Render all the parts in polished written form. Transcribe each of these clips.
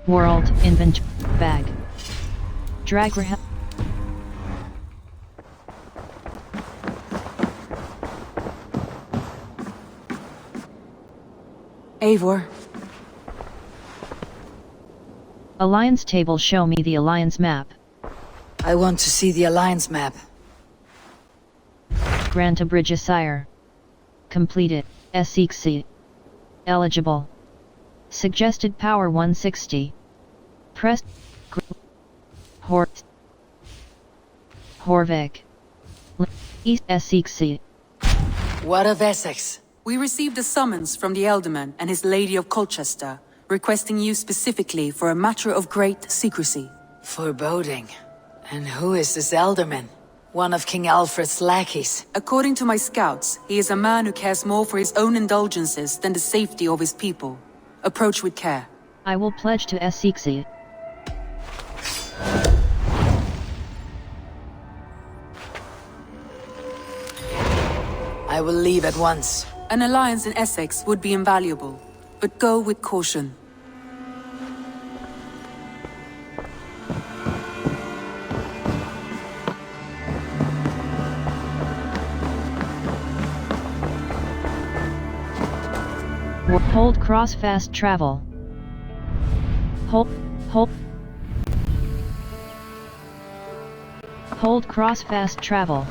World inventory bag. Drag Eivor. Alliance table. Show me the Alliance map. I want to see the Alliance map. Grant a bridge sire. Completed. Essexe. Eligible. Suggested power 160. Press. Horvik. East Essexe. What of Essex? We received a summons from the Elderman and his Lady of Colchester, requesting you specifically for a matter of great secrecy. Foreboding. And who is this Elderman? One of King Alfred's lackeys. According to my scouts, he is a man who cares more for his own indulgences than the safety of his people. Approach with care. I will pledge to Essexe. I will leave at once. An alliance in Essex would be invaluable, but go with caution. Hold cross fast travel. Hold cross fast travel.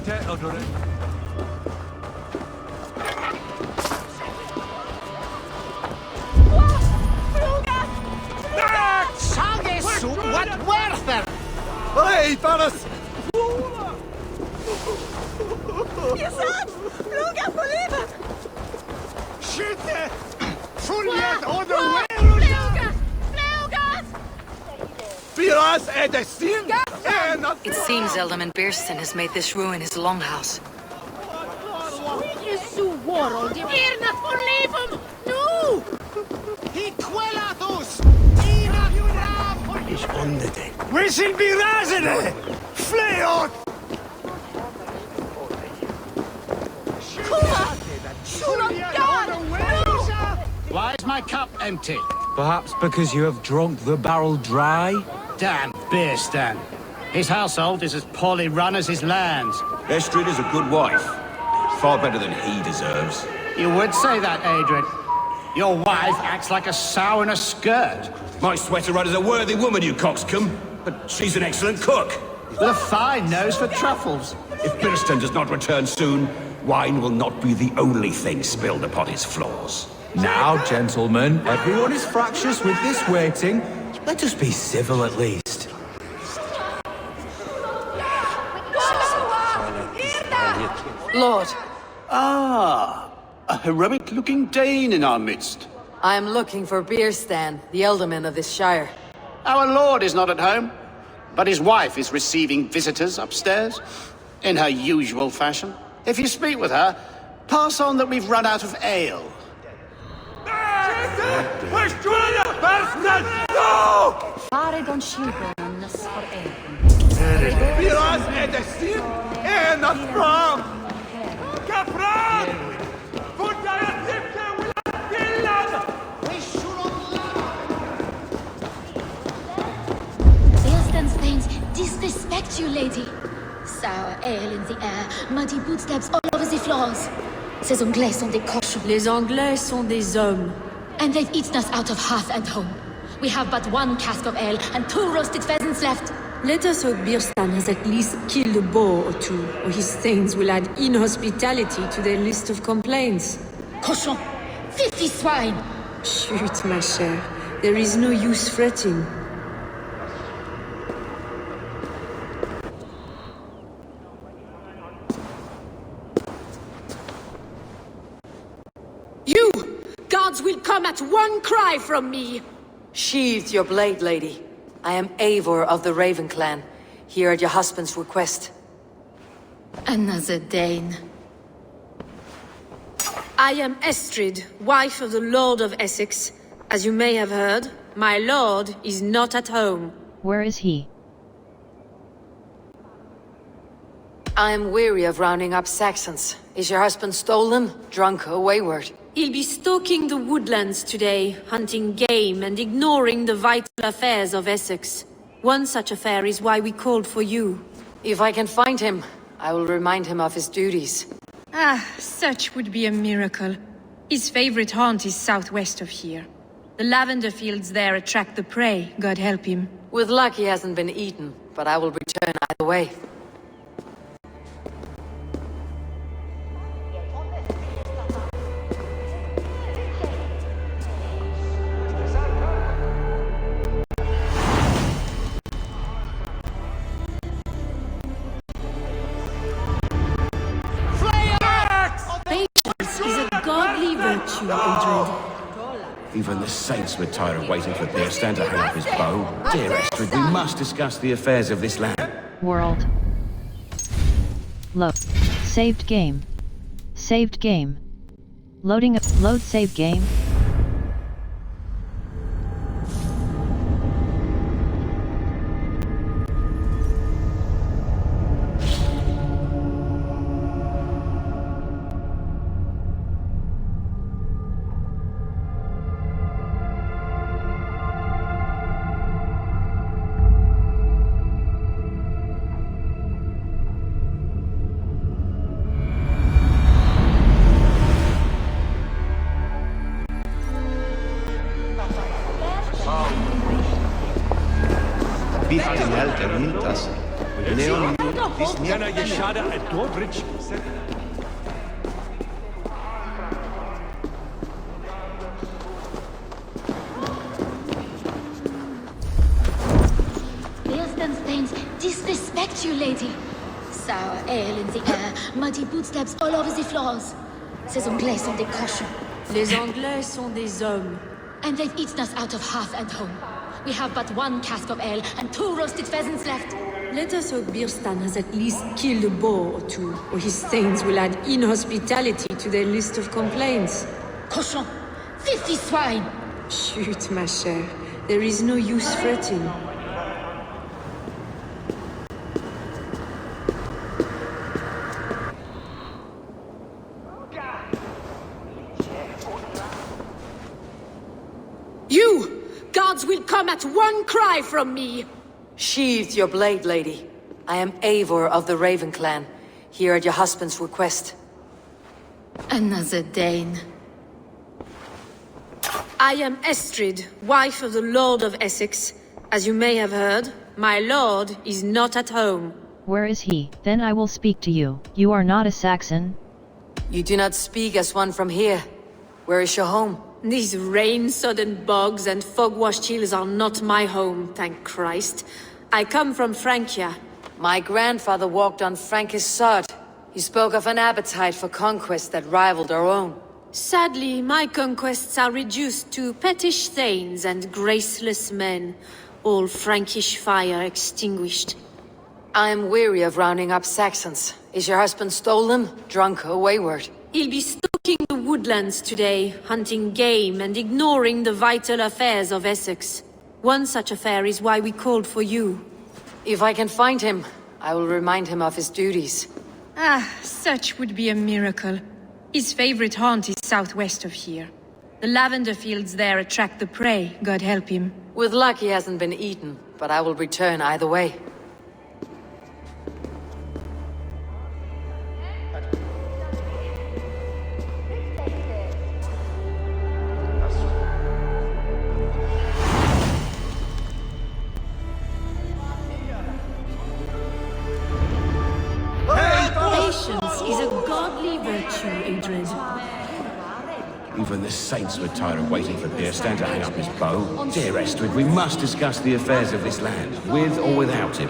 What werther? Hey, Paris! Ihr seid! Fluga på livet! Skytte! Fulget under Flugas! Flugas! Piras är det sin! It seems Elderman Bearston has made this ruin his longhouse. Irna por livum! Nu! Hiquelatus! Ina fram! Ich unde dig. We shall be razene! Fleot! Why is my cup empty? Perhaps because you have drunk the barrel dry? Damn Bearstan. His household is as poorly run as his lands. Estrid is a good wife. Far better than he deserves. You would say that, Adrian. Your wife acts like a sow in a skirt. My sweater run is a worthy woman, you coxcomb. But she's an excellent cook. With a fine nose for truffles. If Birston does not return soon, wine will not be the only thing spilled upon his floors. Now, gentlemen, everyone is fractious with this waiting. Let us be civil at least. Lord, Ah, a heroic-looking Dane in our midst. I am looking for Bearstan, the Elderman of this shire. Our lord is not at home, but his wife is receiving visitors upstairs, in her usual fashion. If you speak with her, pass on that we've run out of ale. Fare don Shilbonas for air. Piras är det sin! Ena fram! Kapran! Forta jag tipka Willan! Bearstan's thanes disrespect you, lady. Sour ale in the air, muddy footsteps all over the floors. Ces Anglais sont des cochons. Les Anglais sont des hommes. And they've eaten us out of hearth and home. We have but one cask of ale and 2 roasted pheasants left. Let us hope Bearstan has at least killed a boar or 2, or his thanes will add inhospitality to their list of complaints. Cochon! 50 swine! Shoot, ma chère. There is no use fretting. You! Guards will come at one cry from me! Sheathe your blade, lady. I am Eivor of the Raven clan, here at your husband's request. Another Dane. I am Estrid, wife of the Lord of Essexe. As you may have heard, my lord is not at home. Where is he? I am weary of rounding up Saxons. Is your husband stolen, drunk, or wayward? He'll be stalking the woodlands today, hunting game and ignoring the vital affairs of Essex. One such affair is why we called for you. If I can find him, I will remind him of his duties. Ah, such would be a miracle. His favorite haunt is southwest of here. The lavender fields there attract the prey, God help him. With luck he hasn't been eaten, but I will return either way. Patience is a godly virtue, Adrian. Even the saints would tire of waiting for Bearstan to hang up his bow. Dear Estrid, we must discuss the affairs of this land. World. Load. Saved game. Saved game. Loading up. Load save game. Jana Yeshada a Dobrich. Bearstand stains disrespect you, lady. Sour ale in the air, muddy footsteps all over the floors. Ces Anglais sont des cochons. Les Anglais sont des hommes. And they've eaten us out of hearth and home. We have but one cask of ale and 2 roasted pheasants left. Let us hope Birstan has at least killed a boar or 2, or his stains will add inhospitality to their list of complaints. Cochon! Filthy swine! Shoot, ma chère. There is no use fretting. You! Guards will come at one cry from me! Sheathe your blade, lady. I am Eivor of the Raven clan, here at your husband's request. Another Dane. I am Estrid, wife of the Lord of Essexe. As you may have heard, my lord is not at home. Where is he? Then I will speak to you. You are not a Saxon? You do not speak as one from here. Where is your home? These rain-sodden bogs and fog-washed hills are not my home, thank Christ. I come from Francia. My grandfather walked on Frankish sod. He spoke of an appetite for conquest that rivaled our own. Sadly, my conquests are reduced to pettish thanes and graceless men, all Frankish fire extinguished. I am weary of rounding up Saxons. Is your husband stolen, drunk, or wayward? He'll be stalking the woodlands today, hunting game and ignoring the vital affairs of Essex. One such affair is why we called for you. If I can find him, I will remind him of his duties. Ah, such would be a miracle. His favorite haunt is southwest of here. The lavender fields there attract the prey, God help him. With luck he hasn't been eaten, but I will return either way. Patience is a godly virtue, Adred. Even the saints were tired of waiting for Bearstan to hang up his bow. Dear Estrid, we must discuss the affairs of this land, with or without him.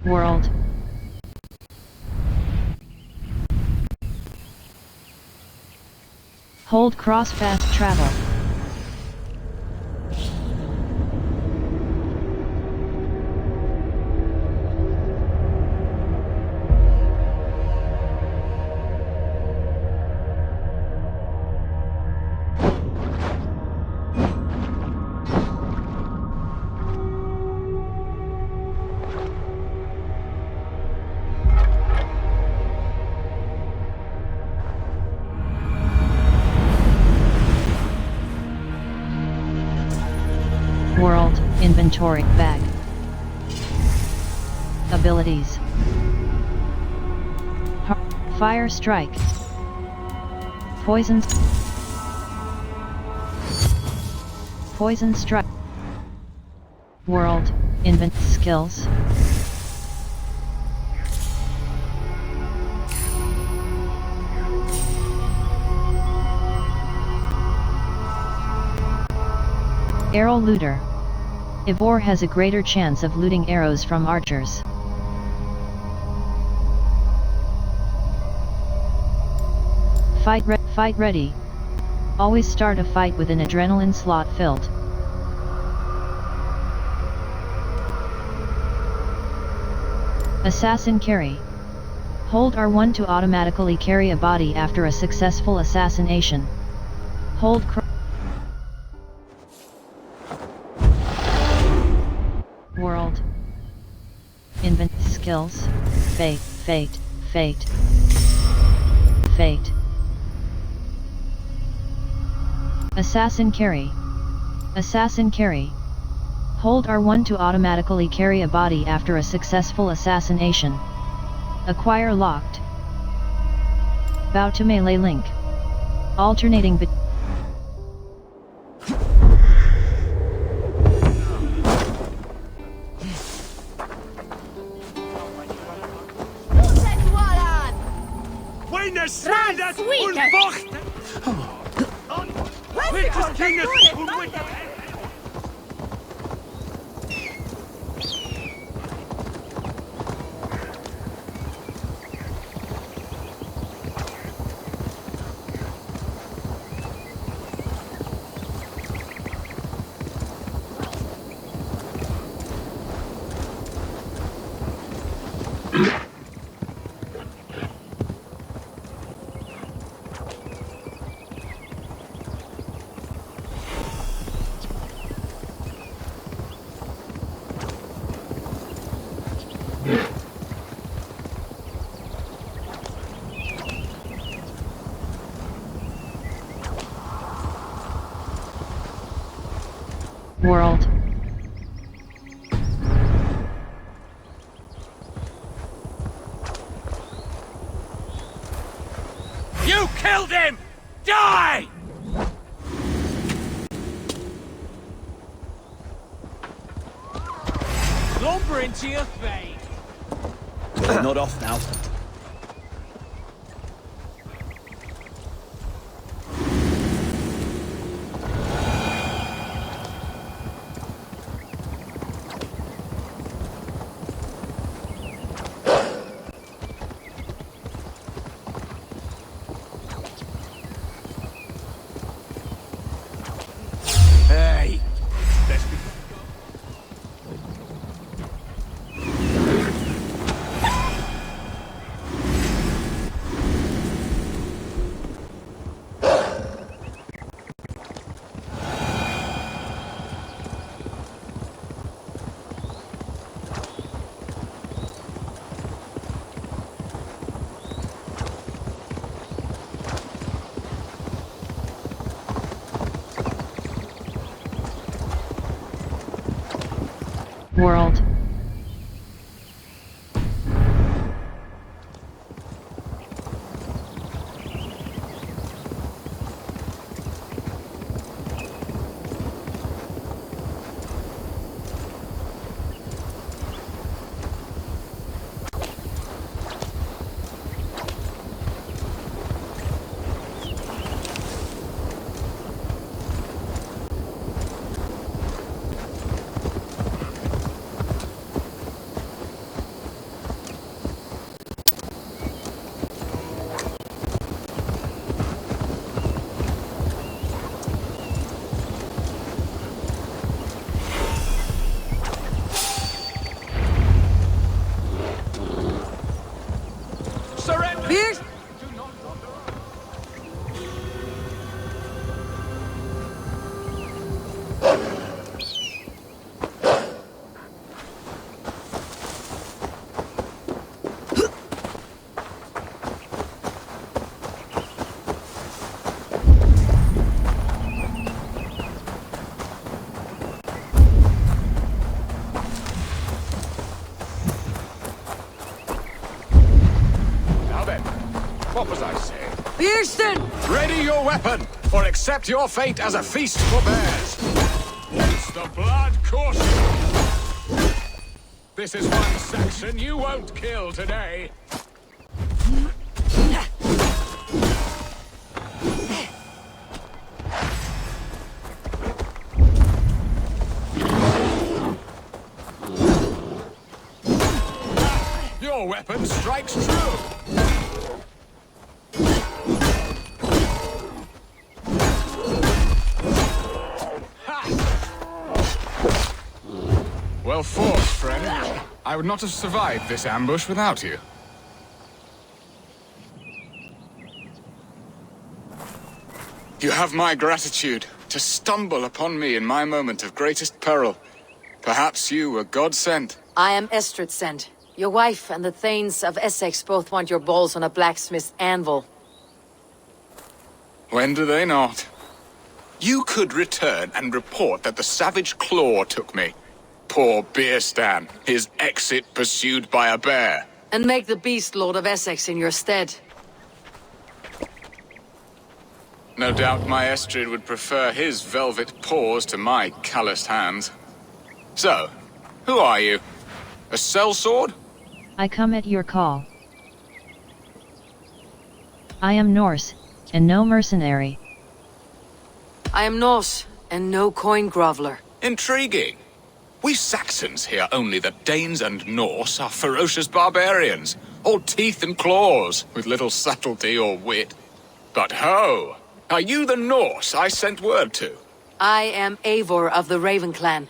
World. Hold cross fast travel. World, inventory, bag. Abilities. Fire strike. Poison. Poison strike. World, invent skills. Arrow looter. Eivor has a greater chance of looting arrows from archers. Fight ready. Always start a fight with an adrenaline slot filled. Assassin carry. Hold R1 to automatically carry a body after a successful assassination. Hold World. Invent skills. Fate. Assassin carry. Assassin carry. Hold R1 to automatically carry a body after a successful assassination. Acquire locked. Bow to melee link. Alternating between Meine Schwede und Wacht! Welches Kindes und world. You killed him! Die! Lumber into your fate! Not off now. Hey! Let's be... World. Surrender! What was I saying? Houston! Ready your weapon, or accept your fate as a feast for bears. It's the blood course. This is one section you won't kill today. Your weapon strikes true. I would not have survived this ambush without you. You have my gratitude to stumble upon me in my moment of greatest peril. Perhaps you were God-sent. I am Estrid sent. Your wife and the Thanes of Essex both want your balls on a blacksmith's anvil. When do they not? You could return and report that the savage Claw took me. Poor Beerstan, his exit pursued by a bear. And make the beast Lord of Essex in your stead. No doubt my Estrid would prefer his velvet paws to my calloused hands. So, who are you? A sellsword? I come at your call. I am Norse, and no mercenary. I am Norse, and no coin groveler. Intriguing. We Saxons hear only that Danes and Norse are ferocious barbarians, all teeth and claws, with little subtlety or wit. But ho! Are you the Norse I sent word to? I am Eivor of the Raven clan.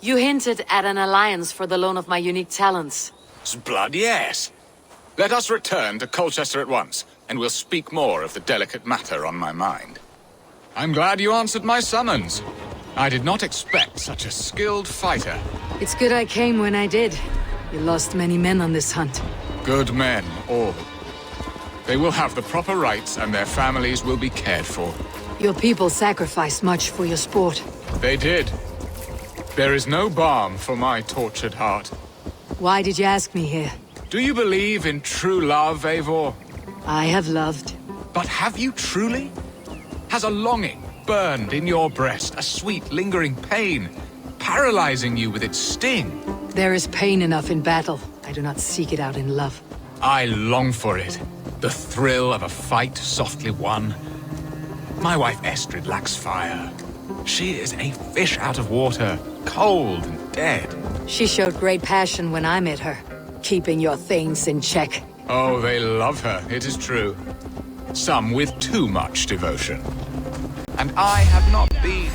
You hinted at an alliance for the loan of my unique talents. Blood, yes. Let us return to Colchester at once, and we'll speak more of the delicate matter on my mind. I'm glad you answered my summons. I did not expect such a skilled fighter. It's good I came when I did. You lost many men on this hunt. Good men, all. They will have the proper rights, and their families will be cared for. Your people sacrificed much for your sport. They did. There is no balm for my tortured heart. Why did you ask me here? Do you believe in true love, Eivor? I have loved. But have you truly? Has a longing burned in your breast, a sweet, lingering pain, paralyzing you with its sting? There is pain enough in battle. I do not seek it out in love. I long for it. The thrill of a fight softly won. My wife Estrid lacks fire. She is a fish out of water, cold and dead. She showed great passion when I met her, keeping your things in check. Oh, they love her, it is true. Some with too much devotion. And I have not been...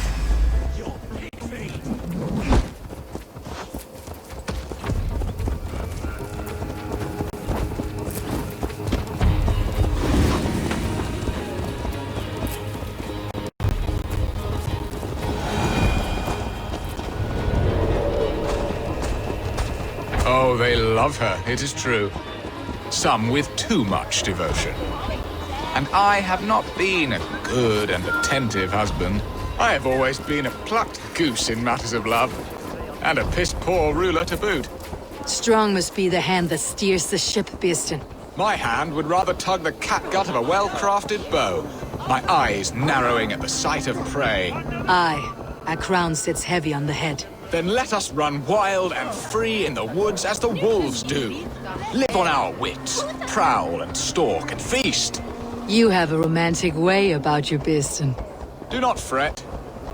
Oh, they love her, it is true. Some with too much devotion. And I have not been a good and attentive husband. I have always been a plucked goose in matters of love. And a piss-poor ruler to boot. Strong must be the hand that steers the ship, Beerstan. My hand would rather tug the catgut of a well-crafted bow. My eyes narrowing at the sight of prey. Aye, a crown sits heavy on the head. Then let us run wild and free in the woods as the wolves do. Live on our wits, prowl and stalk and feast. You have a romantic way about you, Beerstan. Do not fret.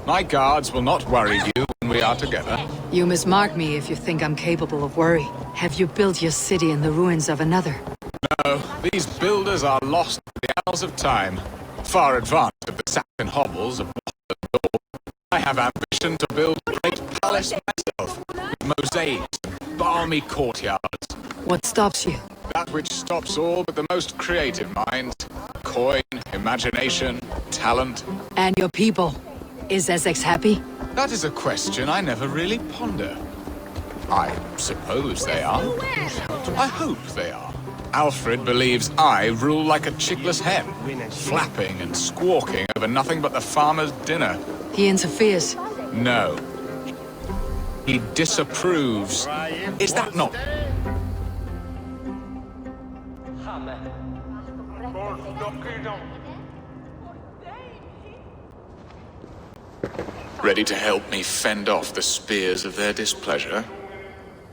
My guards will not worry you when we are together. You mismark me if you think I'm capable of worry. Have you built your city in the ruins of another? No, these builders are lost in the annals of time. Far advanced of the Saxon hovels of I have ambition to build a great palace myself, with mosaics and balmy courtyards. What stops you? That which stops all but the most creative minds. Coin, imagination, talent. And your people? Is Essex happy? That is a question I never really ponder. I suppose they are. I hope they are. Alfred believes I rule like a chickless hen, flapping and squawking over nothing but the farmer's dinner. He interferes? No. He disapproves. Is that not... Ready to help me fend off the spears of their displeasure?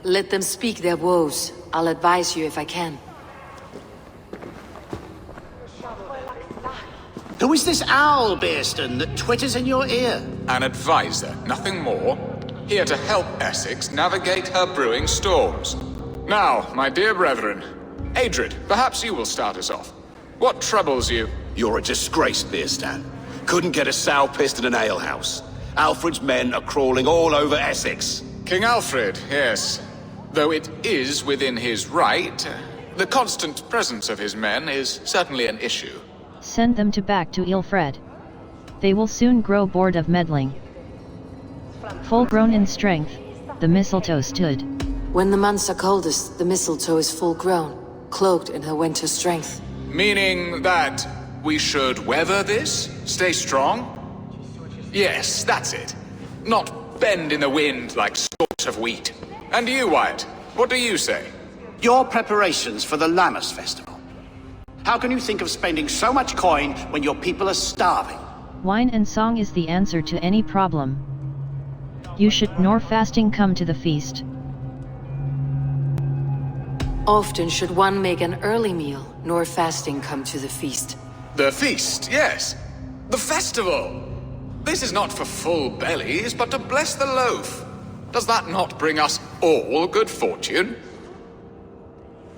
Let them speak their woes. I'll advise you if I can. Who is this owl, Beerstan, that twitters in your ear? An advisor, nothing more. Here to help Essex navigate her brewing storms. Now, my dear brethren, Adrid, perhaps you will start us off. What troubles you? You're a disgrace, Beerstan. Couldn't get a sow pissed in an alehouse. Alfred's men are crawling all over Essex. King Alfred, yes. Though it is within his right, the constant presence of his men is certainly an issue. Send them back to Ilfred. They will soon grow bored of meddling. Full grown in strength, the mistletoe stood. When the months are coldest, the mistletoe is full grown, cloaked in her winter strength. Meaning that we should weather this? Stay strong? Yes, that's it. Not bend in the wind like stalks of wheat. And you, Wyatt, what do you say? Your preparations for the Lammas festival. How can you think of spending so much coin when your people are starving? Wine and song is the answer to any problem. You should nor fasting come to the feast. Often should one make an early meal, nor fasting come to the feast. The feast, yes. The festival. This is not for full bellies, but to bless the loaf. Does that not bring us all good fortune?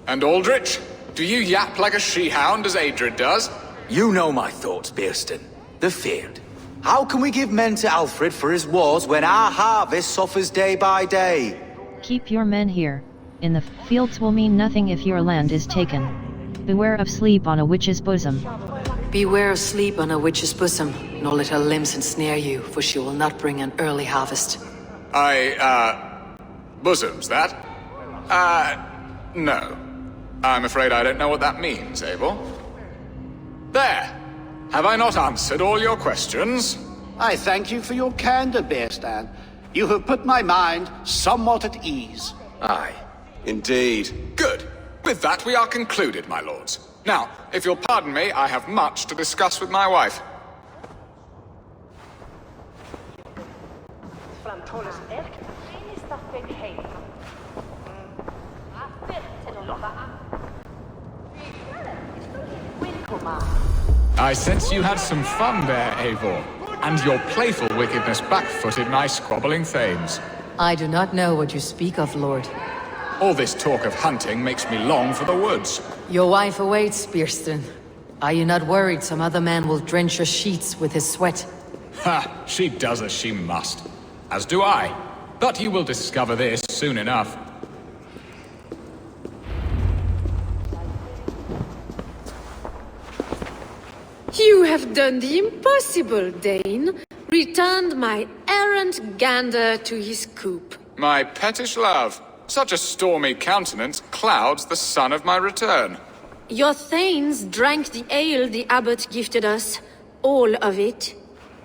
And Aldrich, do you yap like a she-hound as Adred does? You know my thoughts, Bearston. The field. How can we give men to Alfred for his wars when our harvest suffers day by day? Keep your men here. In the fields will mean nothing if your land is taken. Beware of sleep on a witch's bosom. Beware of sleep on a witch's bosom, nor let her limbs ensnare you, for she will not bring an early harvest. Bosoms, that? No. I'm afraid I don't know what that means, Abel. There! Have I not answered all your questions? I thank you for your candor, Bearstan. You have put my mind somewhat at ease. Aye, indeed. Good. With that we are concluded, my lords. Now, if you'll pardon me, I have much to discuss with my wife. I sense you had some fun there, Eivor. And your playful wickedness backfooted my squabbling thanes. I do not know what you speak of, Lord. All this talk of hunting makes me long for the woods. Your wife awaits, Bearston. Are you not worried some other man will drench your sheets with his sweat? Ha! She does as she must. As do I. But you will discover this soon enough. You have done the impossible, Dane. Returned my errant gander to his coop. My pettish love. Such a stormy countenance clouds the sun of my return. Your thanes drank the ale the abbot gifted us. All of it.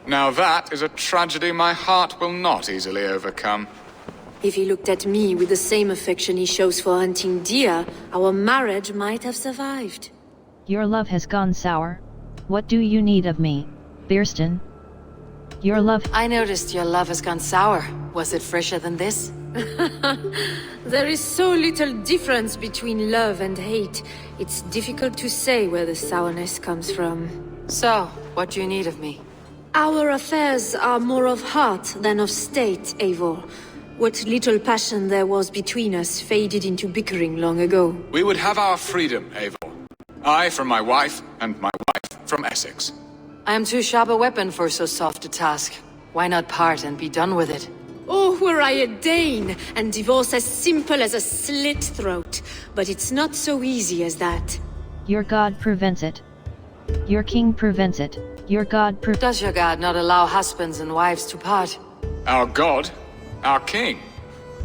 Now that is a tragedy my heart will not easily overcome. If he looked at me with the same affection he shows for hunting deer, our marriage might have survived. Your love has gone sour. What do you need of me, Bearston? Your love... I noticed your love has gone sour. Was it fresher than this? There is so little difference between love and hate. It's difficult to say where the sourness comes from. So, what do you need of me? Our affairs are more of heart than of state, Eivor. What little passion there was between us faded into bickering long ago. We would have our freedom, Eivor. I from my wife, and my wife from Essex. I am too sharp a weapon for so soft a task. Why not part and be done with it? Oh, were I a Dane, and divorce as simple as a slit throat. But it's not so easy as that. Your god prevents it. Your king prevents it. Your god Does your god not allow husbands and wives to part? Our god? Our king?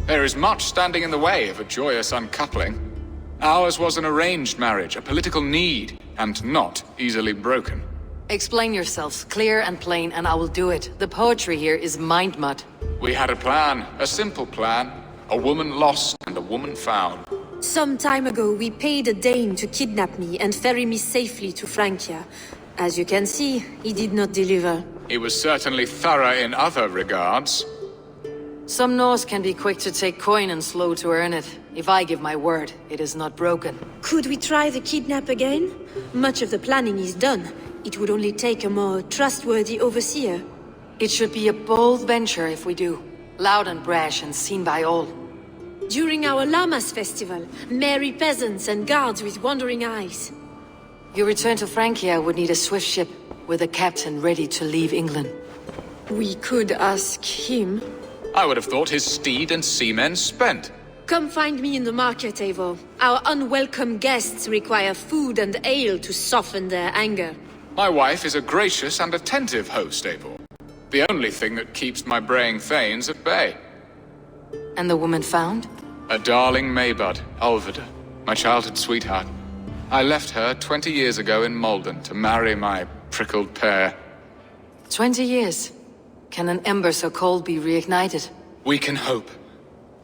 There is much standing in the way of a joyous uncoupling. Ours was an arranged marriage, a political need, and not easily broken. Explain yourselves, clear and plain, and I will do it. The poetry here is mind mud. We had a plan, a simple plan. A woman lost and a woman found. Some time ago, we paid a Dane to kidnap me and ferry me safely to Francia. As you can see, he did not deliver. He was certainly thorough in other regards. Some Norse can be quick to take coin and slow to earn it. If I give my word, it is not broken. Could we try the kidnap again? Much of the planning is done. It would only take a more trustworthy overseer. It should be a bold venture if we do. Loud and brash and seen by all. During our Lammas festival, merry peasants and guards with wandering eyes. Your return to Francia would need a swift ship, with a captain ready to leave England. We could ask him. I would have thought his steed and seamen spent. Come find me in the market, Eivor. Our unwelcome guests require food and ale to soften their anger. My wife is a gracious and attentive host, Eivor. The only thing that keeps my braying thanes at bay. And the woman found? A darling Maybud, Alvida, my childhood sweetheart. I left her 20 years ago in Malden to marry my prickled pear. 20 years. Can an ember so cold be reignited? We can hope.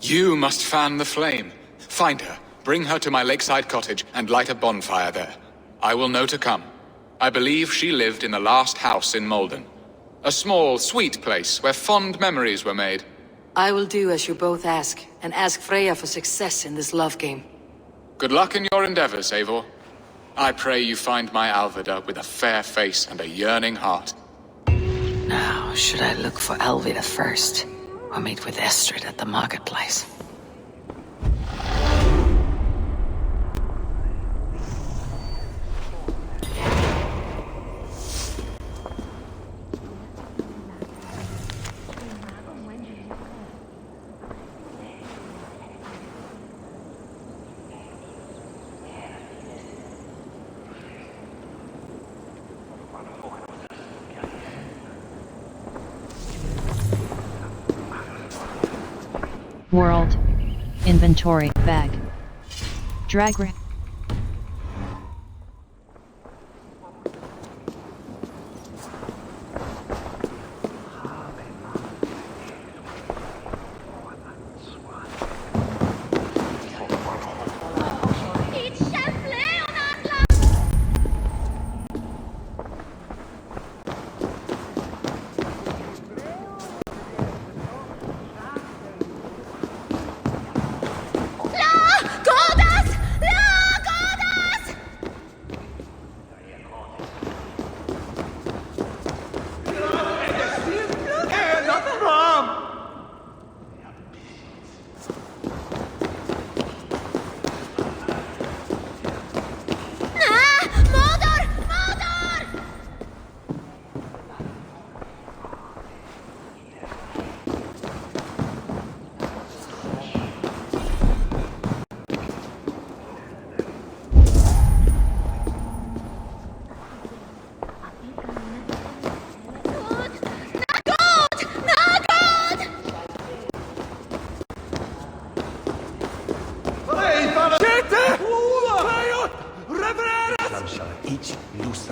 You must fan the flame. Find her, bring her to my lakeside cottage, and light a bonfire there. I will know to come. I believe she lived in the last house in Malden. A small, sweet place where fond memories were made. I will do as you both ask, and ask Freya for success in this love game. Good luck in your endeavors, Eivor. I pray you find my Alvida with a fair face and a yearning heart. Now, should I look for Alvida first, or meet with Estrid at the marketplace? World. Inventory. Bag. Drag rack. Each loose